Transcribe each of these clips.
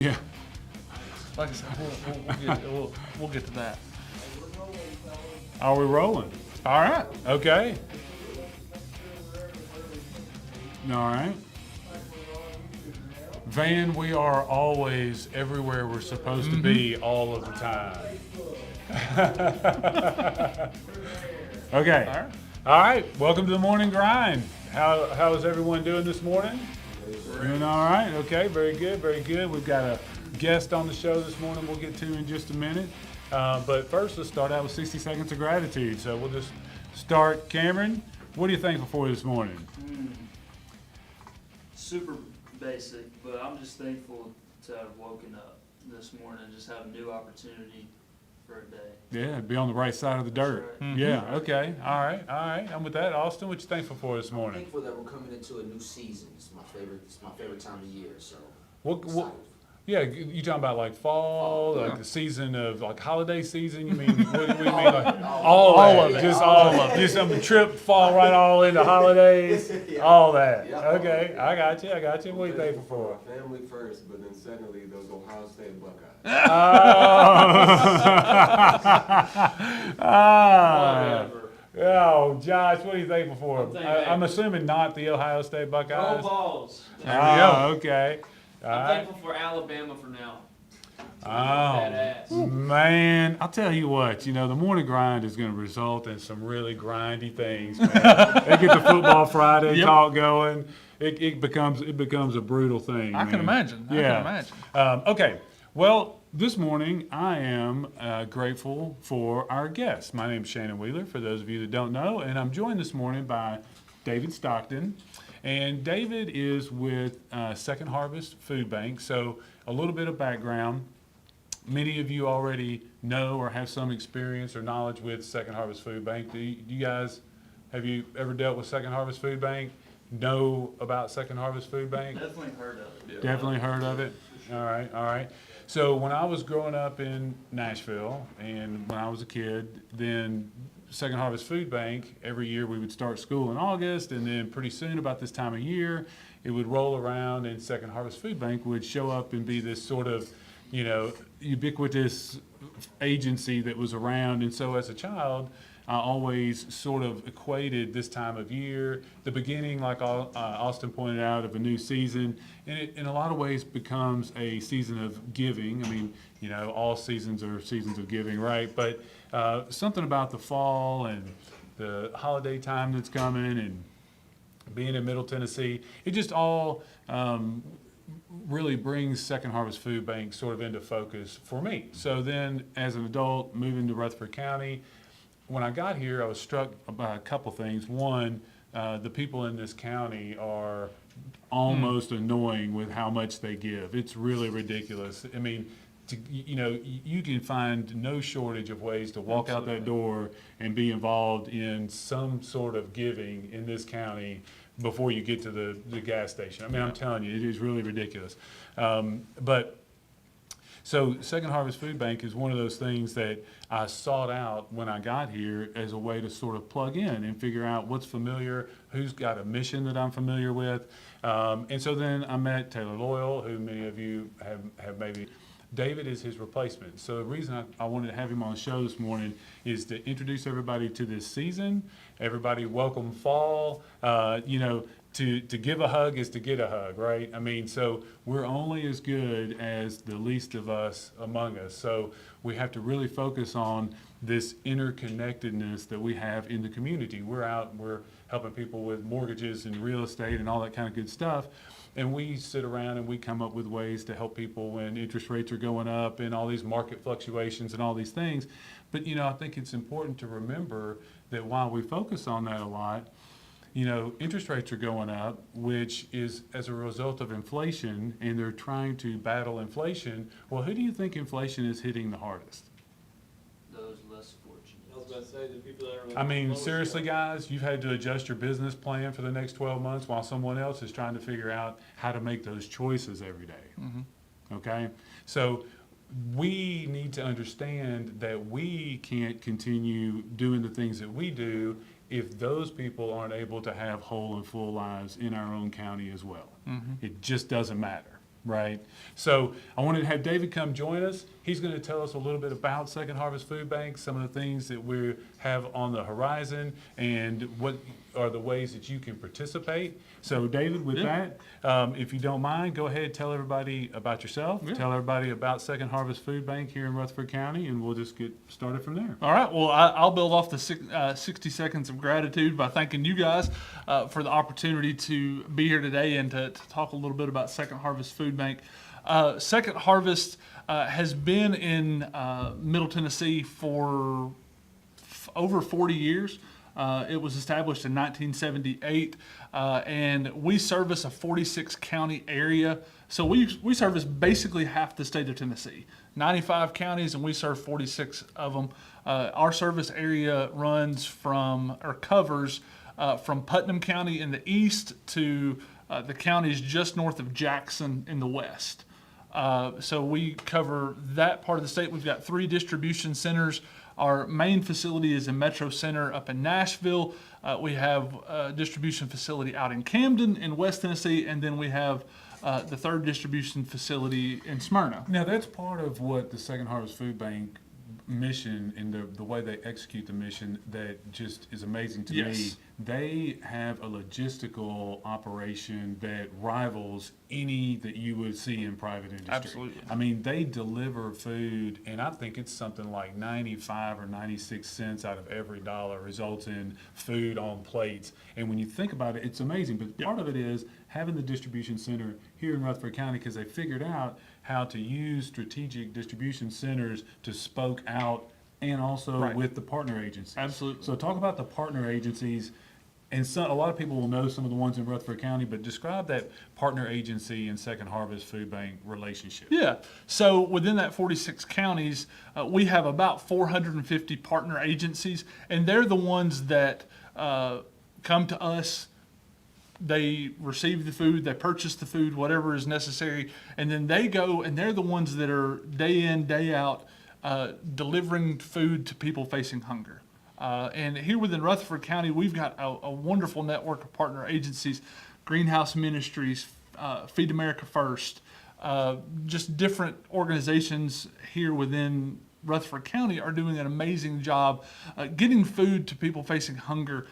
Yeah. Like I said, we'll get to that. Are we rolling? All right. Okay. All right. Van, we are always everywhere we're supposed to be all of the time. Okay. All right. All right. Welcome to the morning grind. How is everyone doing this morning? Doing all right. Okay. Very good. Very good. We've got a guest on the show this morning we'll get to in just a minute. But first, let's start out with 60 seconds of gratitude. So we'll just start. Cameron, what are you thankful for this morning? Super basic, but I'm just thankful to have woken up this morning and just have a new opportunity for a day. Yeah, be on the right side of the dirt. Right. Yeah, okay. All right. I'm with that. Austin, what you thankful for this I'm morning? thankful that we're coming into a new season. It's my favorite time of year. So What, excited. yeah, you talking about like fall, like yeah. the season of like holiday season? You mean what do you mean like All all of of it. it? Just All all of of it. Just some trip fall right all into holidays. Yeah. All that. Yeah. Okay, I got you. What are you thankful for? Family first, but then secondly, those Ohio State Buckeyes. Whatever. Oh, Josh, what are you thankful for? I'm thankful. I'm assuming not the Ohio State Go Buckeyes. balls. Okay. All I'm right. thankful for Alabama for now. Oh, Badass. man. I'll tell you what, the morning grind is going to result in some really grindy things, man. They get the football Friday Yep. talk going. It becomes a brutal thing. I can man. imagine. I Yeah. can imagine. Okay. Well, this morning I am grateful for our guest. My name is Shannon Wheeler, for those of you that don't know, and I'm joined this morning by David Stockton. And David is with Second Harvest Food Bank. So a little bit of background. Many of you already know or have some experience or knowledge with Second Harvest Food Bank. Do you guys, have you ever dealt with Second Harvest Food Bank? Know about Second Harvest Food Bank? Definitely heard of it. Definitely heard of it. All right. So when I was growing up in Nashville and when I was a kid, then Second Harvest Food Bank, every year we would start school in August, and then pretty soon about this time of year, it would roll around and Second Harvest Food Bank would show up and be this sort of, ubiquitous agency that was around. And so as a child, I always sort of equated this time of year, the beginning, like Austin pointed out, of a new season, and it in a lot of ways becomes a season of giving. I mean, all seasons are seasons of giving, right? But something about the fall and the holiday time that's coming and being in Middle Tennessee, it just all really brings Second Harvest Food Bank sort of into focus for me. So then as an adult, moving to Rutherford County, when I got here, I was struck by a couple things. One, the people in this county are almost annoying with how much they give. It's really ridiculous. I mean, you can find no shortage of ways to walk out that door and be involved in some sort of giving in this county before you get to the gas station. I mean, I'm telling you, it is really ridiculous. So Second Harvest Food Bank is one of those things that I sought out when I got here as a way to sort of plug in and figure out what's familiar, who's got a mission that I'm familiar with. And so then I met Taylor Loyal, who many of you have maybe. David is his replacement. So the reason I wanted to have him on the show this morning is to introduce everybody to this season. Everybody welcome fall. To give a hug is to get a hug, right? I mean, so we're only as good as the least of us among us. So we have to really focus on this interconnectedness that we have in the community. We're helping people with mortgages and real estate and all that kind of good stuff. And we sit around and we come up with ways to help people when interest rates are going up and all these market fluctuations and all these things. But, I think it's important to remember that while we focus on that a lot, interest rates are going up, which is as a result of inflation, and they're trying to battle inflation. Well, who do you think inflation is hitting the hardest? Those less fortunate. I was about to say, the people that are like I mean, lowest seriously, income. guys, you've had to adjust your business plan for the next 12 months while someone else is trying to figure out how to make those choices every day. Okay? So we need to understand that we can't continue doing the things that we do if those people aren't able to have whole and full lives in our own county as well. It just doesn't matter. Right. So I wanted to have David come join us. He's going to tell us a little bit about Second Harvest Food Bank, some of the things that we have on the horizon, and what are the ways that you can participate. So David, with that, if you don't mind, go ahead, tell everybody about yourself, tell everybody about Second Harvest Food Bank here in Rutherford County, and we'll just get started from there. All right. Well, I'll build off the 60 seconds of gratitude by thanking you guys for the opportunity to be here today and to talk a little bit about Second Harvest Food Bank. Second Harvest has been in Middle Tennessee for over 40 years. It was established in 1978, and we service a 46 county area. So we service basically half the state of Tennessee, 95 counties, and we serve 46 of them. Our service area covers from Putnam County in the east to the counties just north of Jackson in the west. So we cover that part of the state. We've got 3 distribution centers. Our main facility is in Metro Center up in Nashville. We have a distribution facility out in Camden in West Tennessee, and then we have the 3rd distribution facility in Smyrna. Now, that's part of what the Second Harvest Food Bank mission and the way they execute the mission that just is amazing to me. Yes. They have a logistical operation that rivals any that you would see in private industry. Absolutely. I mean, they deliver food, and I think it's something like 95 or 96 cents out of every dollar results in food on plates. And when you think about it, it's amazing. But part of it is having the distribution center here in Rutherford County, because they figured out how to use strategic distribution centers to spoke out, and also with the partner agencies. Absolutely. So talk about the partner agencies, and a lot of people will know some of the ones in Rutherford County, but describe that partner agency and Second Harvest Food Bank relationship. Yeah. So within that 46 counties, we have about 450 partner agencies, and they're the ones that come to us. They receive the food, they purchase the food, whatever is necessary, and then they go, and they're the ones that are day in, day out, delivering food to people facing hunger. And here within Rutherford County, we've got a wonderful network of partner agencies, Greenhouse Ministries, Feed America First, just different organizations here within Rutherford County are doing an amazing job getting food to people facing hunger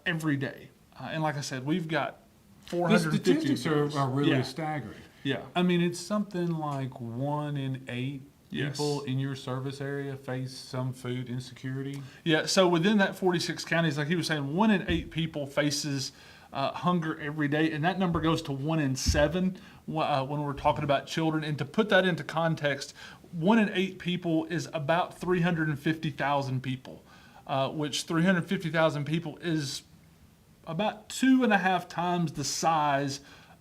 every day. And like I said, we've got 450. The statistics are really staggering. Yeah. I mean, it's something like 1 in 8 Yes. people in your service area face some food insecurity. Yeah, so within that 46 counties, like he was saying, 1 in 8 people faces hunger every day, and that number goes to 1 in 7 when we're talking about children. And to put that into context, 1 in 8 people is about 350,000 people, which 350,000 people is about 2.5 times the size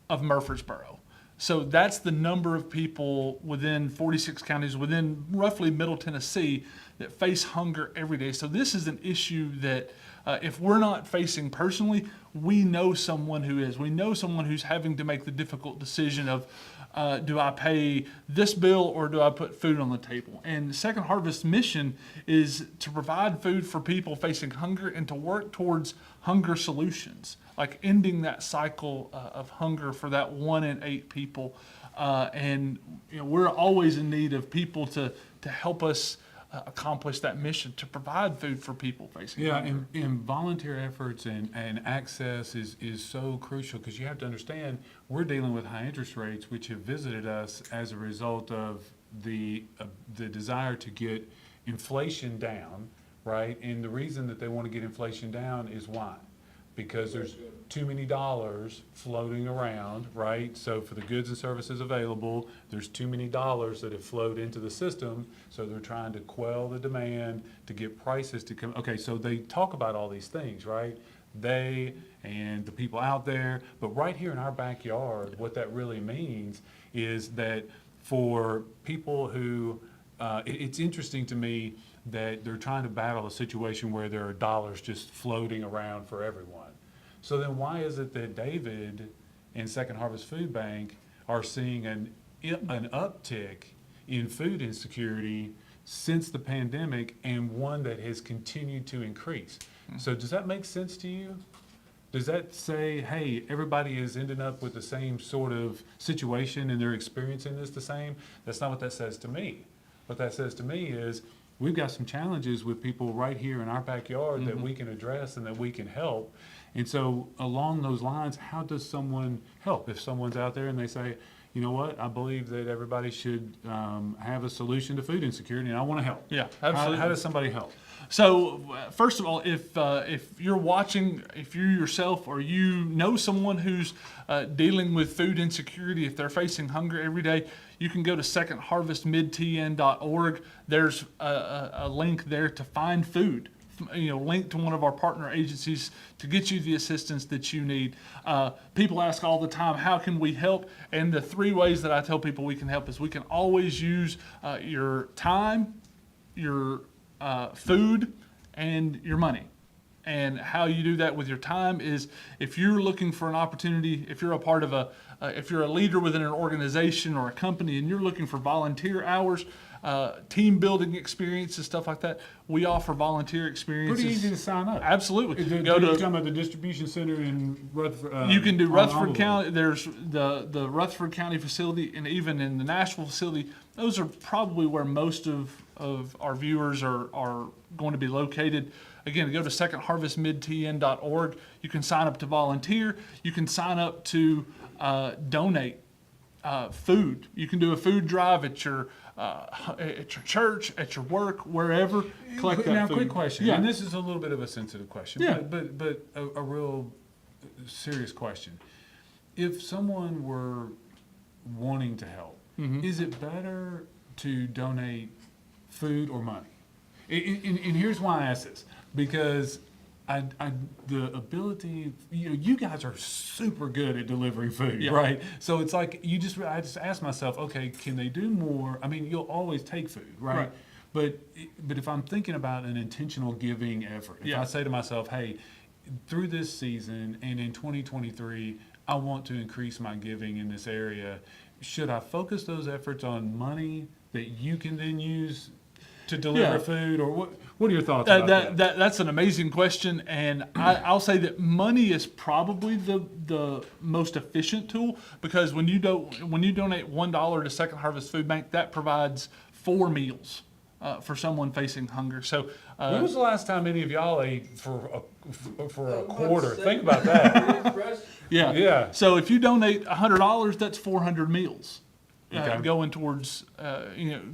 of Murfreesboro. So that's the number of people within 46 counties, within roughly Middle Tennessee, that face hunger every day. So this is an issue that if we're not facing personally, we know someone who is. We know someone who's having to make the difficult decision of, do I pay this bill or do I put food on the table? And Second Harvest's mission is to provide food for people facing hunger and to work towards hunger solutions, like ending that cycle of hunger for that 1 in 8 people. And we're always in need of people to help us accomplish that mission, to provide food for people facing hunger. And volunteer efforts and access is so crucial, because you have to understand we're dealing with high interest rates, which have visited us as a result of the desire to get inflation down, right? And the reason that they want to get inflation down is why? Because there's too many dollars floating around, right? So for the goods and services available, there's too many dollars that have flowed into the system, so they're trying to quell the demand to get prices to come. Okay, so they talk about all these things, right? They and the people out there, but right here in our backyard, what that really means is that for people who, it's interesting to me that they're trying to battle a situation where there are dollars just floating around for everyone. So then why is it that David and Second Harvest Food Bank are seeing an uptick in food insecurity since the pandemic, and one that has continued to increase? So does that make sense to you? does that say, hey, everybody is ending up with the same sort of situation and they're experiencing this the same? That's not what that says to me. What that says to me is, we've got some challenges with people right here in our backyard that we can address and that we can help. And so along those lines, how does someone help? If someone's out there and they say, you know what, I believe that everybody should have a solution to food insecurity and I want to help. Yeah, absolutely. How does somebody help? So, first of all, if you're watching, if you yourself or you know someone who's dealing with food insecurity, if they're facing hunger every day, you can go to secondharvestmidtn.org. There's a link there to find food. Link to one of our partner agencies to get you the assistance that you need. People ask all the time, how can we help? And the 3 ways that I tell people we can help is we can always use your time, your food, and your money. And how you do that with your time is if you're looking for an opportunity, if you're a part of if you're a leader within an organization or a company and you're looking for volunteer hours, team building experiences, stuff like that, we offer volunteer experiences. Pretty easy to sign up. Absolutely. You're talking about the distribution center in Rutherford. You can do Rutherford Envelope. County. There's the Rutherford County facility, and even in the Nashville facility. Those are probably where most of our viewers are going to be located. Again, go to secondharvestmidtn.org. You can sign up to volunteer. You can sign up to donate food. You can do a food drive at your church, at your work, wherever. Collect that Now, food. quick question, Yeah. and this is a little bit of a sensitive question, Yeah. but a real serious question. If someone were wanting to help, is it better to donate food or money? And here's why I ask this, because the ability, you guys are super good at delivering food, Yeah. right? So it's like, I just ask myself, okay, can they do more? I mean, you'll always take food, right? Right. But if I'm thinking about an intentional giving effort, if Yeah. I say to myself, hey, through this season and in 2023, I want to increase my giving in this area, should I focus those efforts on money that you can then use to deliver Yeah. food, or what are your thoughts about that? That's an amazing question, and I'll say that money is probably the most efficient tool, because when you donate $1 to Second Harvest Food Bank, that provides 4 meals for someone facing hunger. So When was the last time any of y'all ate for a quarter? Think about that. yeah. Yeah. So if you donate $100, that's 400 meals. Okay. Going towards,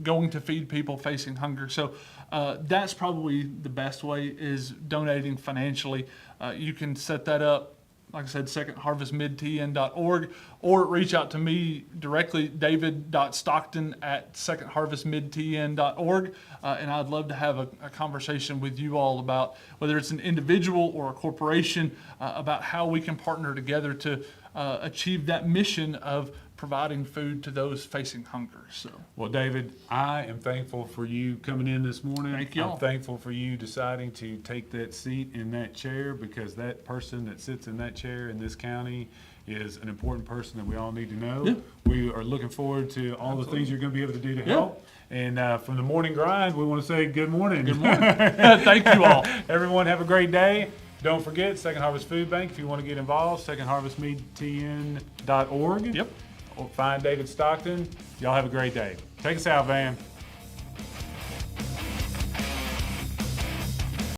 going to feed people facing hunger. So that's probably the best way, is donating financially. You can set that up, like I said, secondharvestmidtn.org, or reach out to me directly, david.stockton@secondharvestmidtn.org, and I'd love to have a conversation with you all about whether it's an individual or a corporation, about how we can partner together to achieve that mission of providing food to those facing hunger. So, Well, David, I am thankful for you coming in this morning. Thank y'all. I'm thankful for you deciding to take that seat in that chair, because that person that sits in that chair in this county is an important person that we all need to know. Yeah. We are looking forward to all the things you're going to be able to do to Yeah. help. And from the morning grind, we want to say good morning. good morning. Thank you all. Everyone have a great day. Don't forget, Second Harvest Food Bank, if you want to get involved, secondharvestmidtn.org. Yep. Or find David Stockton. Y'all have a great day. Take us out, Van.